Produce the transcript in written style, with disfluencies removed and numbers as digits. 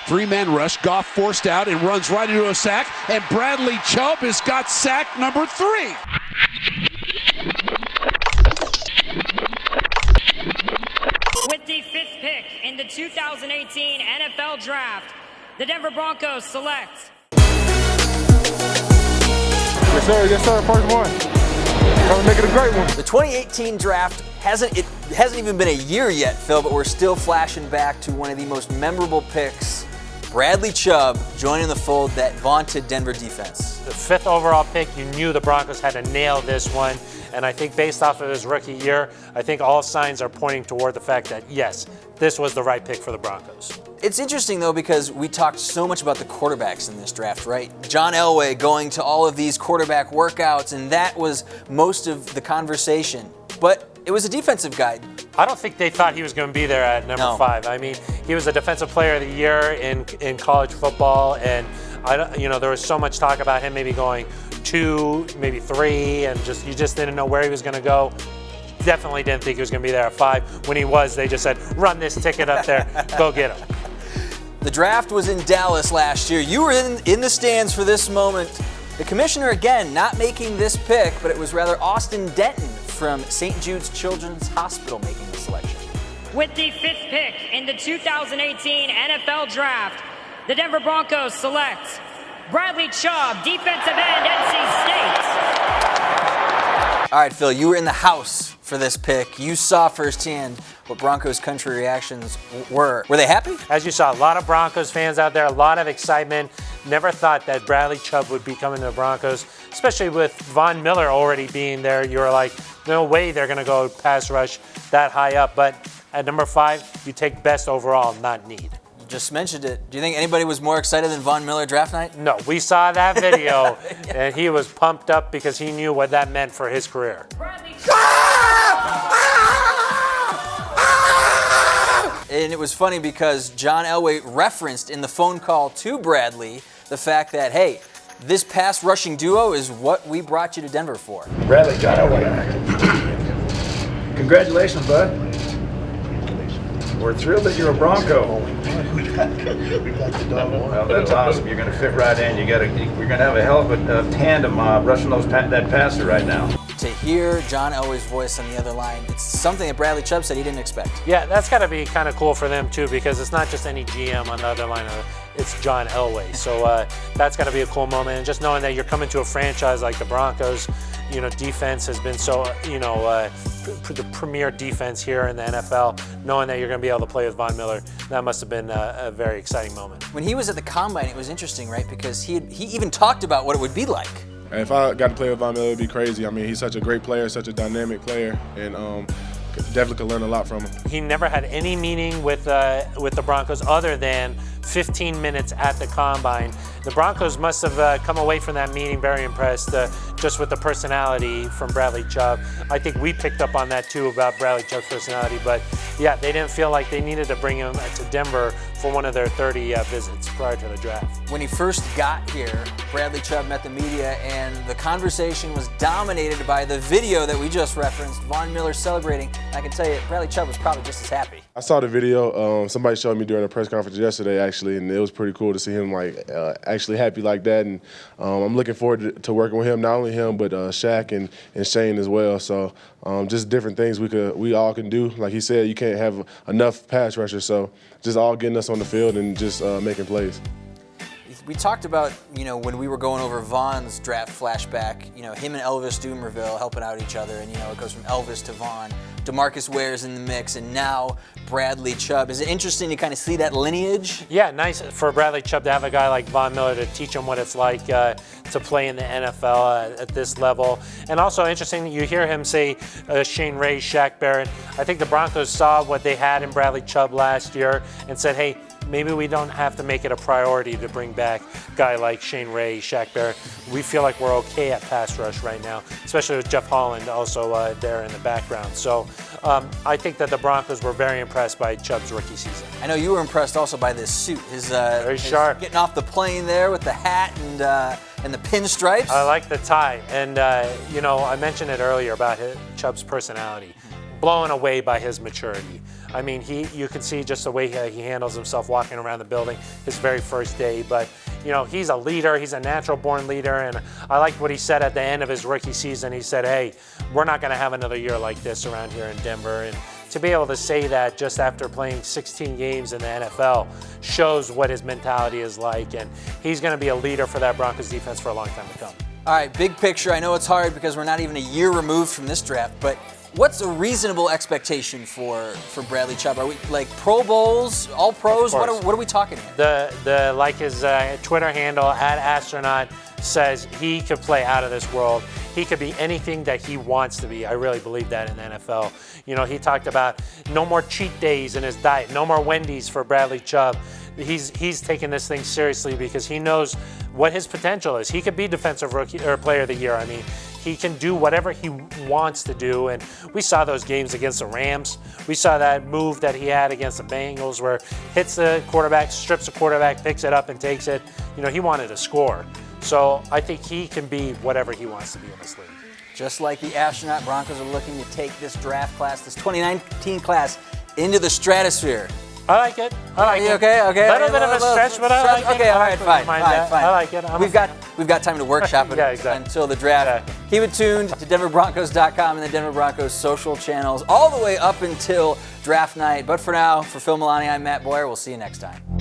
Three-man rush. Goff forced out and runs right into a sack. And Bradley Chubb has got sack number 3. With the 5th pick in the 2018 NFL Draft, the Denver Broncos select. Yes, sir, first one. Trying to make it a great one. The 2018 draft hasn't even been a year yet, Phil, but we're still flashing back to one of the most memorable picks. Bradley Chubb joining the fold, that vaunted Denver defense. The 5th overall pick, you knew the Broncos had to nail this one. And I think based off of his rookie year, I think all signs are pointing toward the fact that, yes, this was the right pick for the Broncos. It's interesting, though, because we talked so much about the quarterbacks in this draft, right? John Elway going to all of these quarterback workouts, and that was most of the conversation. But it was a defensive guy. I don't think they thought he was going to be there at number 5. I mean, he was a defensive player of the year in college football, and there was so much talk about him maybe going 2, maybe 3, and you just didn't know where he was going to go. Definitely didn't think he was going to be there at 5. When he was, they just said, run this ticket up there, go get him. The draft was in Dallas last year. You were in the stands for this moment. The commissioner, again, not making this pick, but it was rather Austin Denton from St. Jude's Children's Hospital making the selection. With the 5th pick in the 2018 NFL Draft, the Denver Broncos select Bradley Chubb, defensive end, NC State. All right, Phil, you were in the house for this pick. You saw firsthand what Broncos country reactions were. Were they happy? As you saw, a lot of Broncos fans out there, a lot of excitement. Never thought that Bradley Chubb would be coming to the Broncos, especially with Von Miller already being there. You were like, no way they're going to go pass rush that high up. But at number 5, you take best overall, not need. Just mentioned it. Do you think anybody was more excited than Von Miller draft night? No, we saw that video, and he was pumped up because he knew what that meant for his career. And it was funny because John Elway referenced in the phone call to Bradley the fact that, hey, this pass rushing duo is what we brought you to Denver for. Bradley, John Elway. Congratulations, bud. We're thrilled that you're a Bronco. Well, that's awesome. You're going to fit right in. We're going to have a hell of a tandem rushing that passer right now. To hear John Elway's voice on the other line, it's something that Bradley Chubb said he didn't expect. Yeah, that's got to be kind of cool for them too, because it's not just any GM on the other line. It's John Elway. So that's got to be a cool moment. And just knowing that you're coming to a franchise like the Broncos, defense has been so, the premier defense here in the NFL, knowing that you're going to be able to play with Von Miller, that must have been a very exciting moment. When he was at the Combine, it was interesting, right? Because he even talked about what it would be like. If I got to play with Von Miller, it would be crazy. I mean, he's such a great player, such a dynamic player, and definitely could learn a lot from him. He never had any meeting with the Broncos other than 15 minutes at the Combine. The Broncos must have come away from that meeting very impressed just with the personality from Bradley Chubb. I think we picked up on that too about Bradley Chubb's personality, but yeah, they didn't feel like they needed to bring him to Denver for one of their 30 visits prior to the draft. When he first got here, Bradley Chubb met the media, and the conversation was dominated by the video that we just referenced, Von Miller celebrating. I can tell you, Bradley Chubb was probably just as happy. I saw the video. Somebody showed me during a press conference yesterday, actually, and it was pretty cool to see him actually happy like that. And I'm looking forward to working with him, not only him, but Shaq and Shane as well. So just different things we all can do. Like he said, you can't have enough pass rushers, so just all getting us on the field and just making plays. We talked about, when we were going over Von's draft flashback, him and Elvis Dumerville helping out each other, and, it goes from Elvis to Von. DeMarcus Ware's in the mix, and now Bradley Chubb. Is it interesting to kind of see that lineage? Yeah, nice for Bradley Chubb to have a guy like Von Miller to teach him what it's like to play in the NFL at this level. And also interesting that you hear him say Shane Ray, Shaq Barrett. I think the Broncos saw what they had in Bradley Chubb last year and said, hey, maybe we don't have to make it a priority to bring back a guy like Shane Ray, Shaq Barrett. We feel like we're okay at pass rush right now, especially with Jeff Holland also there in the background. So I think that the Broncos were very impressed by Chubb's rookie season. I know you were impressed also by this suit. Very sharp. Getting off the plane there with the hat and the pinstripes. I like the tie. And, I mentioned it earlier about Chubb's personality. Blown away by his maturity. I mean, you can see just the way he handles himself walking around the building his very first day. But, you know, he's a leader. He's a natural-born leader. And I liked what he said at the end of his rookie season. He said, hey, we're not going to have another year like this around here in Denver. And to be able to say that just after playing 16 games in the NFL shows what his mentality is like. And he's going to be a leader for that Broncos defense for a long time to come. All right, big picture. I know it's hard because we're not even a year removed from this draft, but what's a reasonable expectation for Bradley Chubb? Are we like Pro Bowls, All Pros? What are we talking here? The like his Twitter handle @astronaut says he could play out of this world. He could be anything that he wants to be. I really believe that in the NFL. You know, he talked about no more cheat days in his diet, no more Wendy's for Bradley Chubb. He's taking this thing seriously because he knows what his potential is. He could be defensive rookie or player of the year. I mean, he can do whatever he wants to do. And we saw those games against the Rams. We saw that move that he had against the Bengals where hits the quarterback, strips the quarterback, picks it up and takes it. You know, he wanted to score. So I think he can be whatever he wants to be in this league. Just like the astronaut, Broncos are looking to take this draft class, this 2019 class, into the stratosphere. I like it. I like it. Okay. A little bit of a stretch, but I like it. Okay, all right, fine. I like it. We've got time to workshop it Yeah, exactly. until the draft. Yeah. Keep it tuned to DenverBroncos.com and the Denver Broncos social channels all the way up until draft night. But for now, for Phil Milani, I'm Matt Boyer. We'll see you next time.